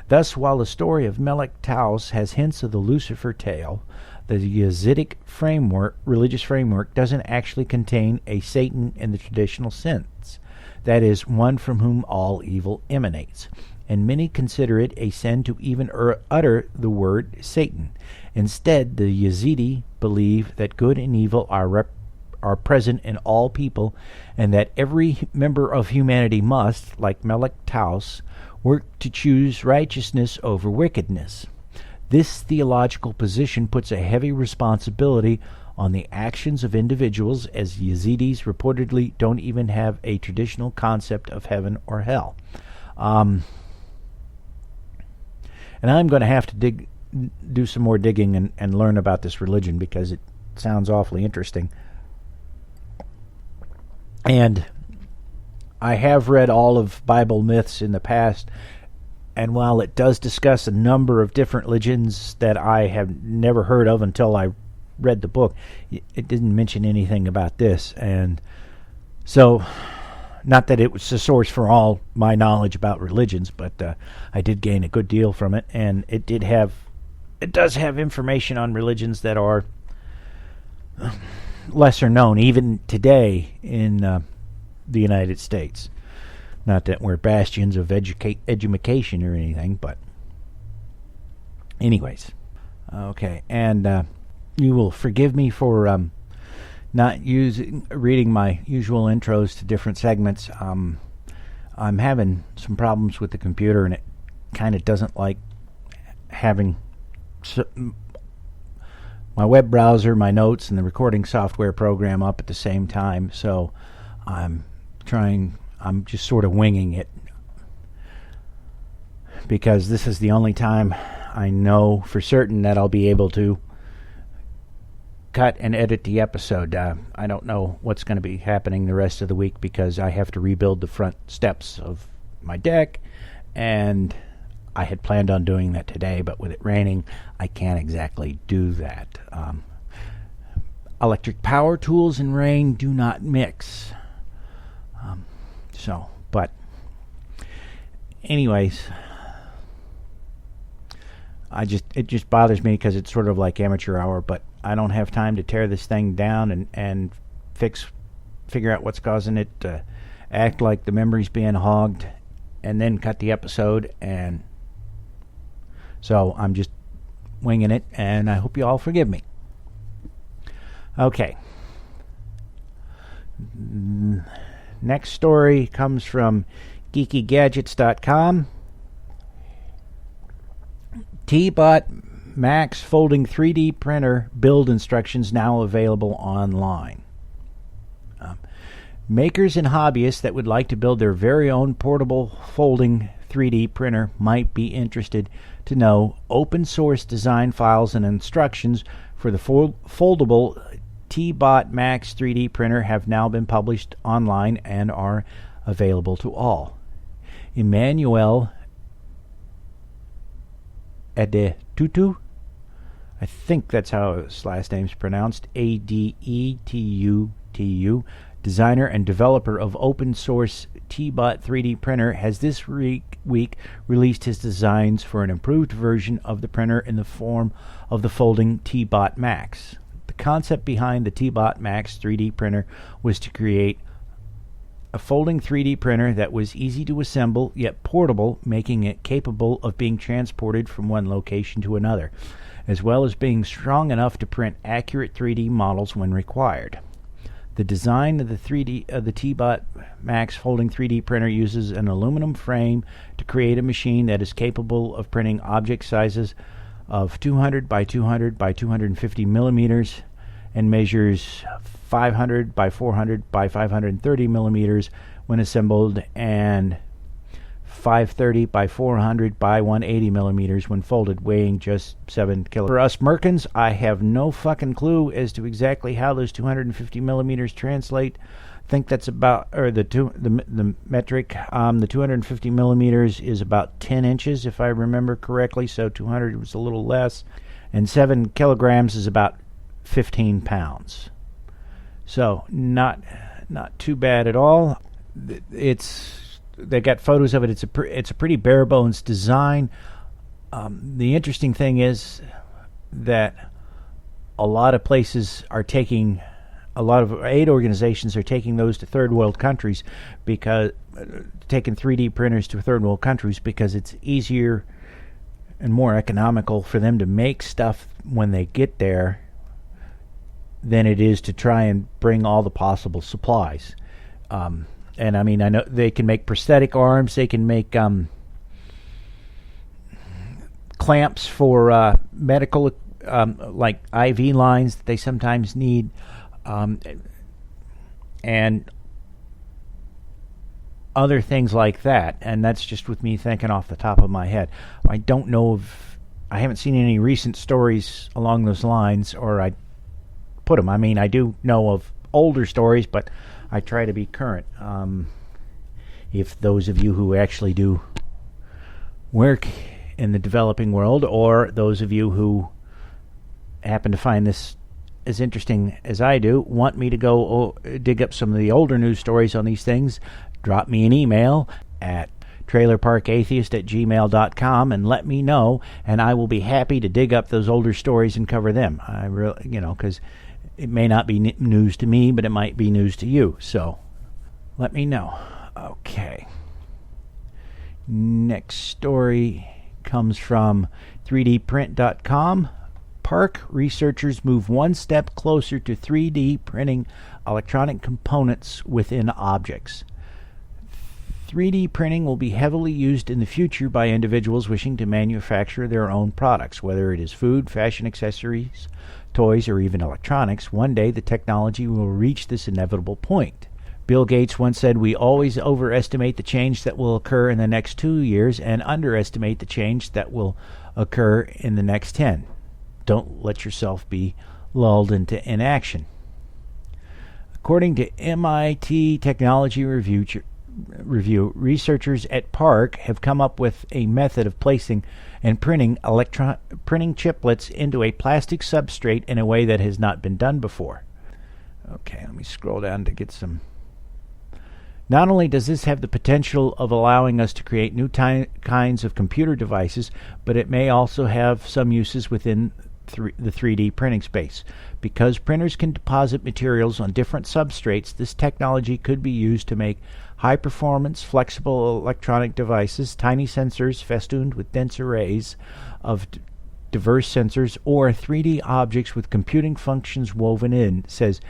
S1: Thus, while the story of Melek Taus has hints of the Lucifer tale, the Yazidic religious framework, doesn't actually contain a Satan in the traditional sense, that is, one from whom all evil emanates, and many consider it a sin to even utter the word Satan. Instead, the Yazidi believe that good and evil are present in all people, and that every member of humanity must, like Melek Taus, work to choose righteousness over wickedness. This theological position puts a heavy responsibility on the actions of individuals, as Yazidis reportedly don't even have a traditional concept of heaven or hell. And I'm going to have to do some more digging and learn about this religion, because it sounds awfully interesting. And I have read all of Bible myths in the past, and while it does discuss a number of different religions that I have never heard of until I read the book, it didn't mention anything about this. And so, not that it was the source for all my knowledge about religions, but I did gain a good deal from it, and it does have information on religions that are lesser known even today in the United States. Not that we're bastions of education or anything, but anyways. Okay, and you will forgive me for not reading my usual intros to different segments. I'm having some problems with the computer, and it kind of doesn't like having my web browser, my notes, and the recording software program up at the same time. So I'm just sort of winging it, because this is the only time I know for certain that I'll be able to cut and edit the episode. I don't know what's going to be happening the rest of the week, because I have to rebuild the front steps of my deck, and I had planned on doing that today, but with it raining, I can't exactly do that. Electric power tools and rain do not mix. But anyways, it just bothers me because it's sort of like amateur hour, but I don't have time to tear this thing down and figure out what's causing it to act like the memory's being hogged, and then cut the episode. And so I'm just winging it, and I hope you all forgive me. Okay. Next story comes from geekygadgets.com. T-Bot Max folding 3D printer build instructions now available online. Makers and hobbyists that would like to build their very own portable folding 3D printer might be interested to know open source design files and instructions for the foldable T-Bot Max 3D printer have now been published online and are available to all. Emmanuel Adetutu, I think that's how his last name's pronounced, Adetutu, designer and developer of open source T-Bot 3D printer, has this week released his designs for an improved version of the printer in the form of the folding T-Bot Max. The concept behind the T-Bot Max 3D printer was to create a folding 3D printer that was easy to assemble yet portable, making it capable of being transported from one location to another, as well as being strong enough to print accurate 3D models when required. The design of the T-Bot Max folding 3D printer uses an aluminum frame to create a machine that is capable of printing object sizes of 200 by 200 by 250 millimeters and measures 500 by 400 by 530 millimeters when assembled, and 530 by 400 by 180 millimeters when folded, weighing just 7 kilograms. For us Merkins, I have no fucking clue as to exactly how those 250 millimeters translate. I think that's about, or the metric. The 250 millimeters is about 10 inches, if I remember correctly, so 200 was a little less, and 7 kilograms is about 15 pounds. So not too bad at all. They got photos of it. It's a pretty bare bones design. The interesting thing is that a lot of places are taking, a lot of aid organizations are taking those to third world countries, because taking 3D printers to third world countries because it's easier and more economical for them to make stuff when they get there than it is to try and bring all the possible supplies. And I mean, I know they can make prosthetic arms, they can make clamps for medical, like IV lines that they sometimes need, and other things like that. And that's just with me thinking off the top of my head. I don't know if I haven't seen any recent stories along those lines, or I put them. I mean, I do know of older stories, but I try to be current. If those of you who actually do work in the developing world, or those of you who happen to find this as interesting as I do, want me to go dig up some of the older news stories on these things, drop me an email at trailerparkatheist@gmail.com and let me know, and I will be happy to dig up those older stories and cover them. I really, because It may not be news to me, but it might be news to you. So let me know. Okay. Next story comes from 3dprint.com. Park researchers move one step closer to 3D printing electronic components within objects. 3D printing will be heavily used in the future by individuals wishing to manufacture their own products, whether it is food, fashion accessories, toys, or even electronics. One day the technology will reach this inevitable point. Bill Gates once said, "We always overestimate the change that will occur in the next 2 years and underestimate the change that will occur in the next 10. Don't let yourself be lulled into inaction." According to MIT Technology Review, researchers at Park have come up with a method of placing and printing chiplets into a plastic substrate in a way that has not been done before. Okay, let me scroll down to get some. Not only does this have the potential of allowing us to create new kinds of computer devices, but it may also have some uses within the 3D printing space. Because printers can deposit materials on different substrates, this technology could be used to make high-performance, flexible electronic devices, tiny sensors festooned with dense arrays of diverse sensors, or 3D objects with computing functions woven in, says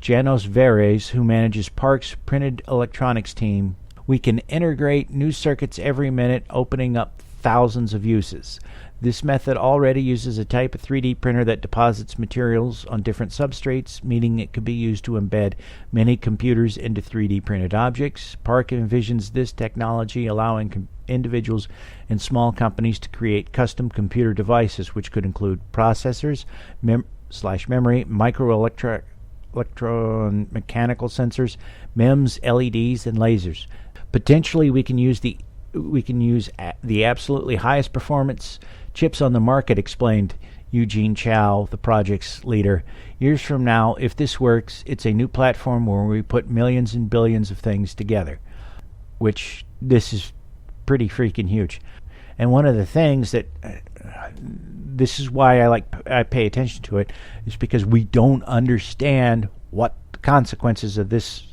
S1: Janos Veres, who manages Park's printed electronics team. "We can integrate new circuits every minute, opening up thousands of uses. This method already uses a type of 3D printer that deposits materials on different substrates, meaning it could be used to embed many computers into 3D printed objects. Park envisions this technology allowing individuals and small companies to create custom computer devices, which could include processors, memory, microelectromechanical sensors, MEMS, LEDs, and lasers. Potentially, we can use the absolutely highest performance chips on the market," explained Eugene Chow, the project's leader. "Years from now, if this works, it's a new platform where we put millions and billions of things together." Which, this is pretty freaking huge. And one of the things that this is why I pay attention to it, is because we don't understand what the consequences of this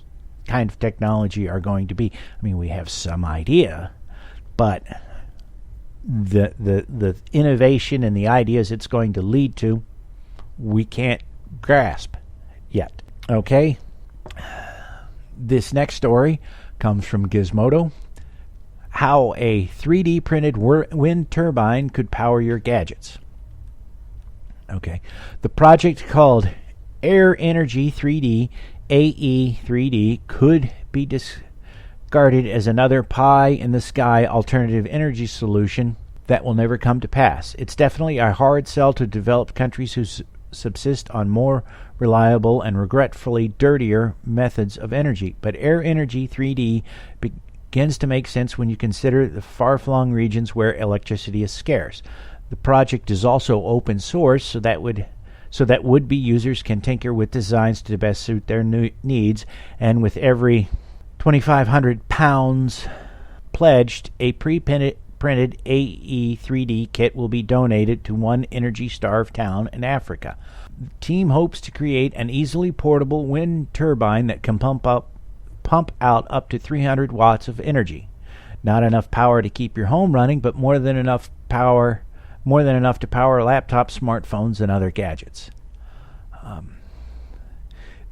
S1: kind of technology are going to be. I mean, we have some idea, but the innovation and the ideas it's going to lead to, we can't grasp yet. Okay? This next story comes from Gizmodo. How a 3D printed wind turbine could power your gadgets. Okay. The project called Air Energy 3D, AE3D, could be discarded as another pie-in-the-sky alternative energy solution that will never come to pass. It's definitely a hard sell to developed countries who subsist on more reliable and regretfully dirtier methods of energy. But Air Energy 3D begins to make sense when you consider the far-flung regions where electricity is scarce. The project is also open source, so that would-be users can tinker with designs to best suit their needs, and with every 2,500 pounds pledged, a pre-printed AE3D kit will be donated to one energy-starved town in Africa. The team hopes to create an easily portable wind turbine that can pump out up to 300 watts of energy. Not enough power to keep your home running, but more than enough to power laptops, smartphones, and other gadgets.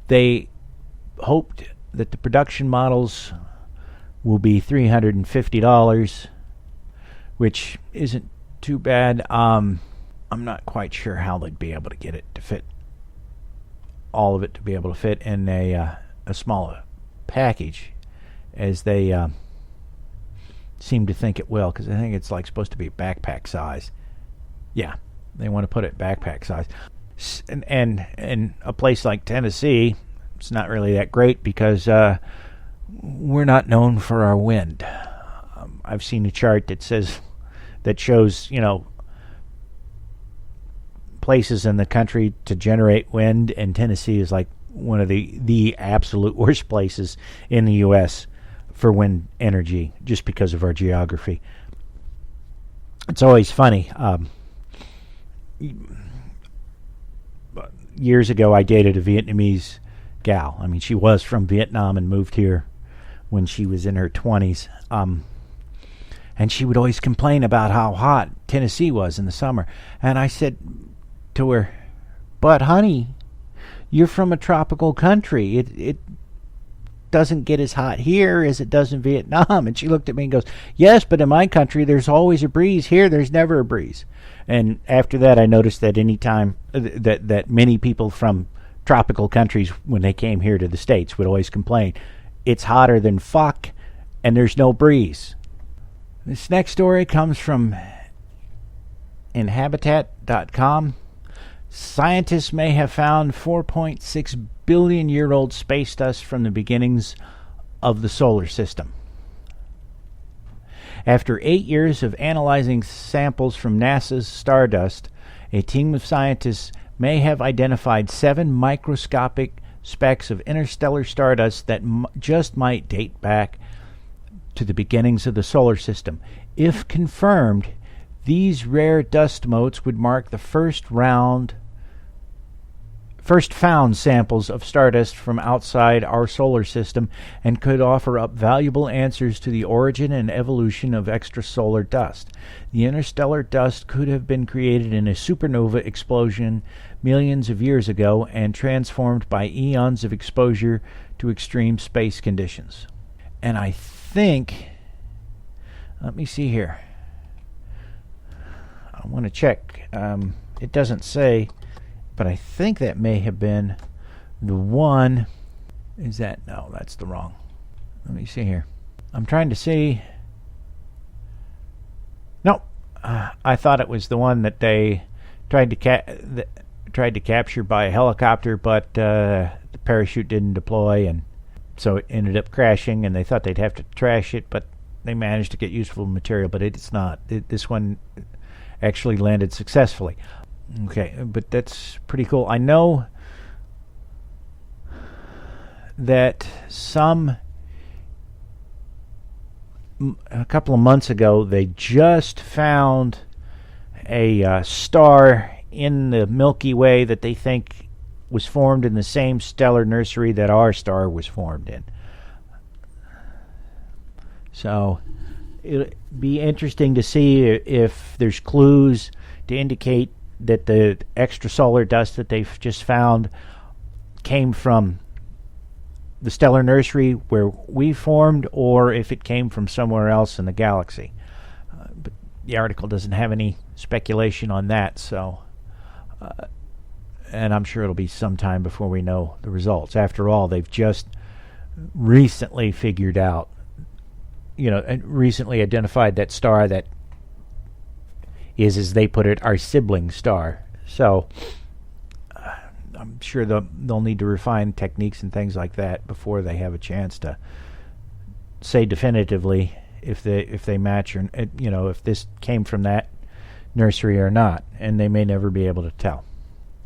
S1: They hoped that the production models will be $350, which isn't too bad. I'm not quite sure how they'd be able to get it to fit, all of it to be able to fit in a smaller package, as they seem to think it will, because I think it's supposed to be backpack size. Yeah, they want to put it backpack size. And a place like Tennessee, it's not really that great because we're not known for our wind. I've seen a chart that shows places in the country to generate wind, and Tennessee is one of the absolute worst places in the U.S. for wind energy, just because of our geography. It's always funny. years ago, I dated a Vietnamese gal. I mean, she was from Vietnam and moved here when she was in her 20s. And she would always complain about how hot Tennessee was in the summer. And I said to her, but honey, you're from a tropical country. It doesn't get as hot here as it does in Vietnam. And she looked at me and goes, yes, but in my country, there's always a breeze. Here, there's never a breeze. And after that, I noticed that any time that many people from tropical countries, when they came here to the States, would always complain, it's hotter than fuck, and there's no breeze. This next story comes from Inhabitat.com. Scientists may have found 4.6 billion-year-old space dust from the beginnings of the solar system. After 8 years of analyzing samples from NASA's stardust, a team of scientists may have identified 7 microscopic specks of interstellar stardust that just might date back to the beginnings of the solar system. If confirmed, these rare dust motes would mark the first found samples of stardust from outside our solar system and could offer up valuable answers to the origin and evolution of extrasolar dust. The interstellar dust could have been created in a supernova explosion millions of years ago and transformed by eons of exposure to extreme space conditions. And I think, let me see here. I want to check. It doesn't say, but I think that may have been the one. Is that? No, that's the wrong. Let me see here. I'm trying to see. No, I thought it was the one that they tried to capture by a helicopter, but the parachute didn't deploy, and so it ended up crashing. And they thought they'd have to trash it, but they managed to get useful material. But it's not. This one actually landed successfully. Okay, but that's pretty cool. I know that a couple of months ago, they just found a star in the Milky Way that they think was formed in the same stellar nursery that our star was formed in. So it'll be interesting to see if there's clues to indicate that the extrasolar dust that they've just found came from the stellar nursery where we formed, or if it came from somewhere else in the galaxy. But the article doesn't have any speculation on that, so and I'm sure it'll be some time before we know the results. After all, they've just recently figured out, and recently identified that star that is, as they put it, our sibling star. So I'm sure they'll need to refine techniques and things like that before they have a chance to say definitively if they match, or if this came from that nursery or not, and they may never be able to tell.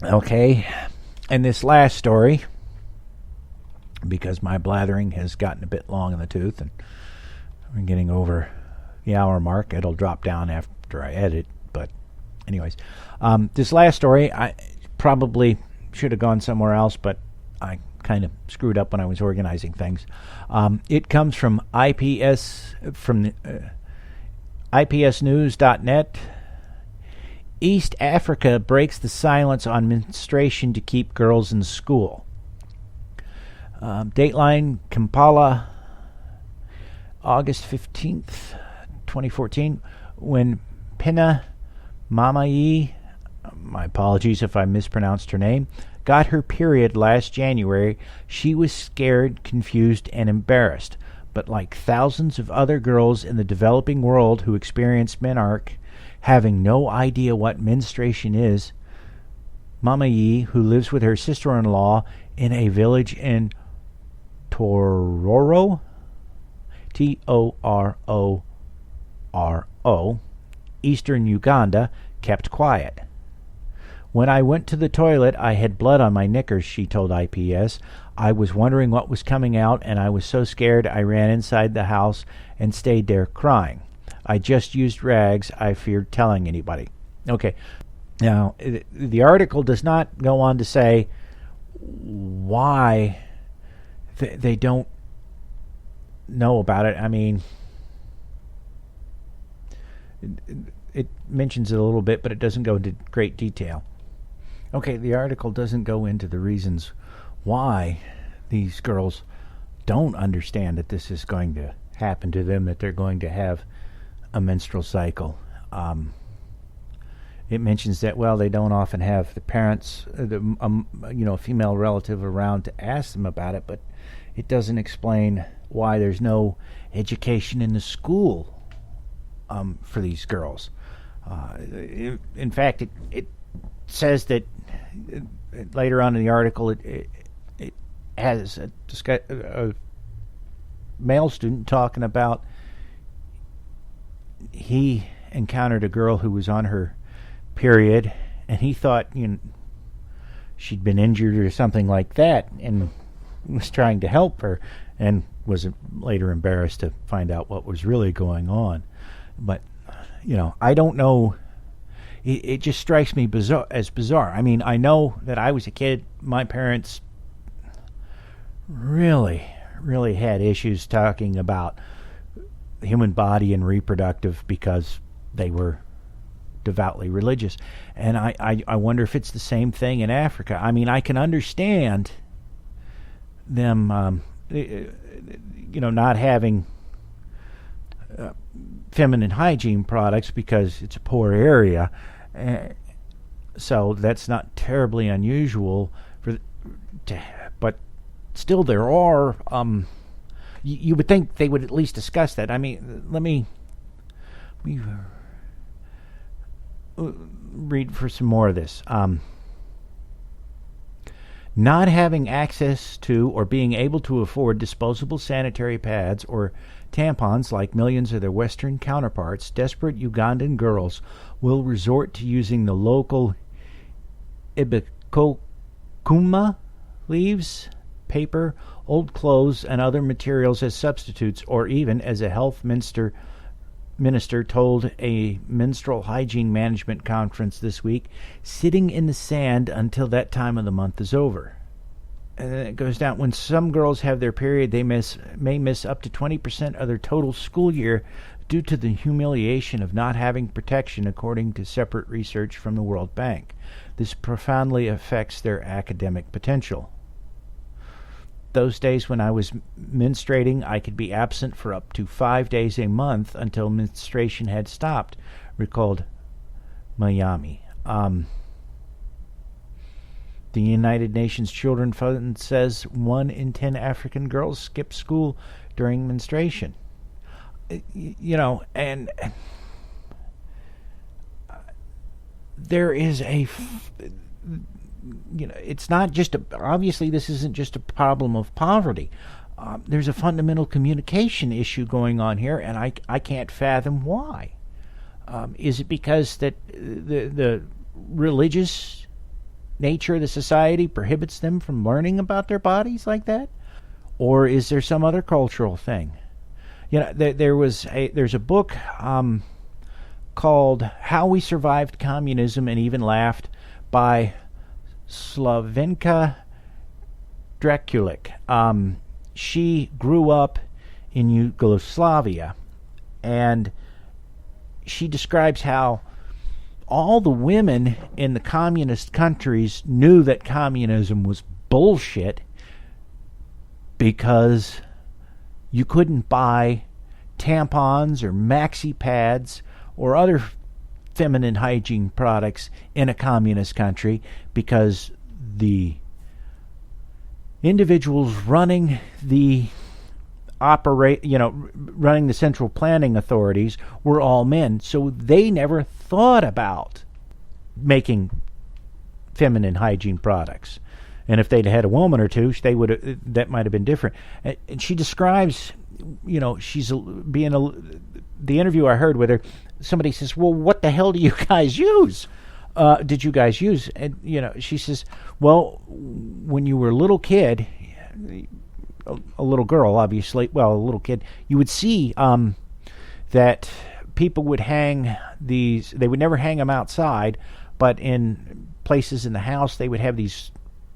S1: Okay, and this last story, because my blathering has gotten a bit long in the tooth and we're getting over the hour mark, it'll drop down after I edit. But anyways, this last story, I probably should have gone somewhere else, but I kind of screwed up when I was organizing things. It comes from IPSnews.net. East Africa breaks the silence on menstruation to keep girls in school. Dateline, Kampala, August 15th, 2014, when Pina Mamayi, my apologies if I mispronounced her name, got her period last January, she was scared, confused, and embarrassed. But like thousands of other girls in the developing world who experience menarche, having no idea what menstruation is, Mamayi, who lives with her sister-in-law in a village in Tororo, Tororo, eastern Uganda, kept quiet. When I went to the toilet, I had blood on my knickers, she told IPS. I was wondering what was coming out, and I was so scared I ran inside the house and stayed there crying. I just used rags. I feared telling anybody. Okay, Now, the article does not go on to say why they don't know about it. I mean, it mentions it a little bit, but it doesn't go into great detail. Okay, the article doesn't go into the reasons why these girls don't understand that this is going to happen to them, that they're going to have a menstrual cycle. It mentions that, well, they don't often have the parents, a female relative around to ask them about it, but it doesn't explain why there's no education in the school for these girls. In fact, it says that later on in the article, it has a male student talking about he encountered a girl who was on her period, and he thought she'd been injured or something like that, and was trying to help her, and was later embarrassed to find out what was really going on. But I don't know. It just strikes me bizarre. I mean, I know that I was a kid. My parents really, really had issues talking about the human body and reproductive because they were devoutly religious. And I wonder if it's the same thing in Africa. I mean, I can understand them, not having feminine hygiene products because it's a poor area. So that's not terribly unusual but still there are, you would think they would at least discuss that. I mean, let me read for some more of this. Not having access to or being able to afford disposable sanitary pads or tampons like millions of their Western counterparts, desperate Ugandan girls will resort to using the local ibikokuma leaves, paper, old clothes, and other materials as substitutes, or even, as a health minister told a menstrual hygiene management conference this week, sitting in the sand until that time of the month is over. And then it goes down. When some girls have their period, they may miss up to 20% of their total school year due to the humiliation of not having protection, according to separate research from the World Bank. This profoundly affects their academic potential. Those days when I was menstruating, I could be absent for up to 5 days a month until menstruation had stopped, recalled Miami. The United Nations Children Fund says 1 in 10 African girls skip school during menstruation. And there is it's not just obviously this isn't just a problem of poverty. There's a fundamental communication issue going on here, and I can't fathom why. Is it because that the religious nature of the society prohibits them from learning about their bodies like that? Or is there some other cultural thing? There's a book called How We Survived Communism and Even Laughed by Slavenka Draculic. She grew up in Yugoslavia, and she describes how all the women in the communist countries knew that communism was bullshit because you couldn't buy tampons or maxi pads or other feminine hygiene products in a communist country because the individuals running the running the central planning authorities were all men, so they never thought about making feminine hygiene products. And if they'd had a woman or two, that might have been different. And she describes, she's the interview I heard with her. Somebody says, "Well, what the hell do you guys use? Did you guys use?" And she says, "Well, when you were a little kid." A little girl, obviously, a little kid, you would see that people would hang these, they would never hang them outside, but in places in the house, they would have these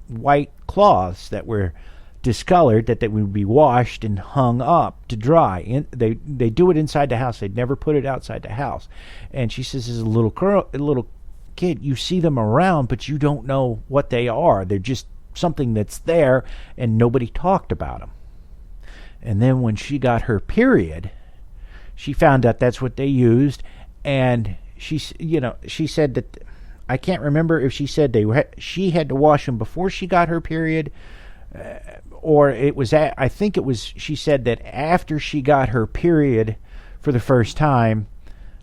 S1: white cloths that were discolored, that they would be washed and hung up to dry. They do it inside the house. They'd never put it outside the house. And she says, as a little kid, you see them around, but you don't know what they are. They're just something that's there, and nobody talked about them. And then when she got her period, she found out that's what they used, and she said that, I can't remember if she said she had to wash them before she got her period, or it was I think it was, she said that after she got her period for the first time,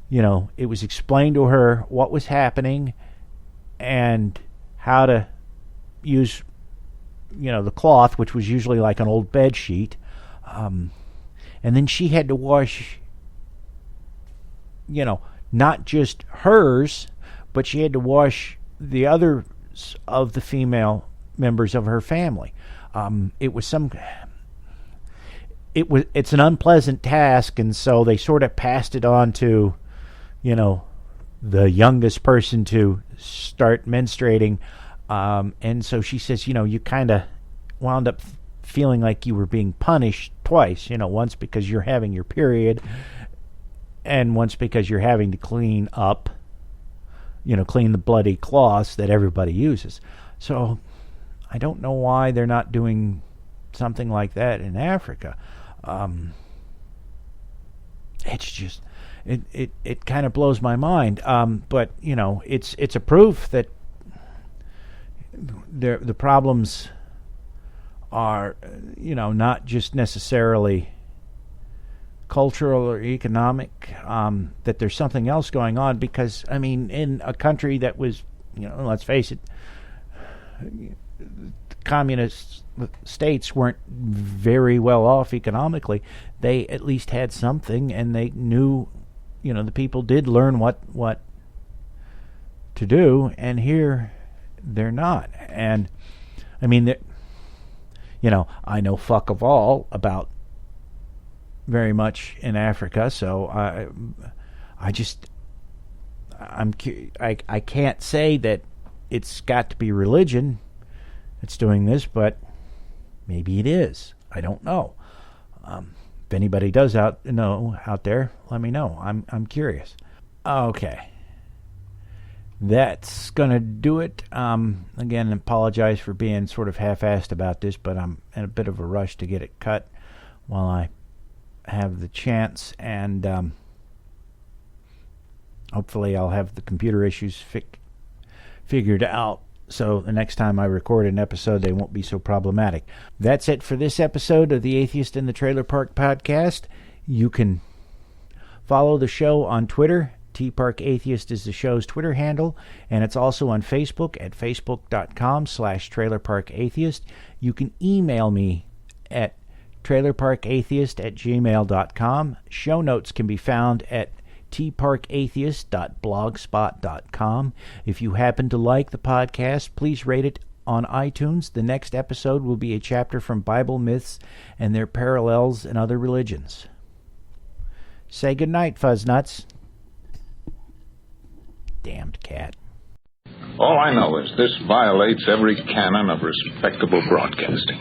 S1: it was explained to her what was happening and how to use, the cloth, which was usually like an old bed sheet. And then she had to wash, not just hers, but she had to wash the others of the female members of her family. It's an unpleasant task, and so they sort of passed it on to, the youngest person to start menstruating. And so she says, you kind of wound up feeling like you were being punished twice, once because you're having your period, and once because you're having to clean up, clean the bloody cloths that everybody uses. So I don't know why they're not doing something like that in Africa. It's just, it kind of blows my mind. But it's a proof that the problems are, not just necessarily cultural or economic, that there's something else going on, because, in a country that was, let's face it, communist states weren't very well off economically. They at least had something, and they knew, the people did learn what to do, and here they're not. And I know fuck of all about very much in Africa, so I can't say that it's got to be religion that's doing this, but maybe it is. I don't know. If anybody does out there, let me know. I'm curious. Okay, that's gonna do it. Again, apologize for being sort of half-assed about this, but I'm in a bit of a rush to get it cut while I have the chance, and hopefully I'll have the computer issues figured out, so the next time I record an episode, they won't be so problematic. That's it for this episode of the Atheist in the Trailer Park Podcast. You can follow the show on Twitter. TParkAtheist is the show's Twitter handle, and it's also on Facebook at facebook.com/trailerparkatheist. You can email me at trailerparkatheist@gmail.com. Show notes can be found at tparkatheist.blogspot.com. If you happen to like the podcast, please rate it on iTunes. The next episode will be a chapter from Bible myths and their parallels in other religions. Say goodnight, Fuzznuts. Damned cat.
S4: All I know is this violates every canon of respectable broadcasting.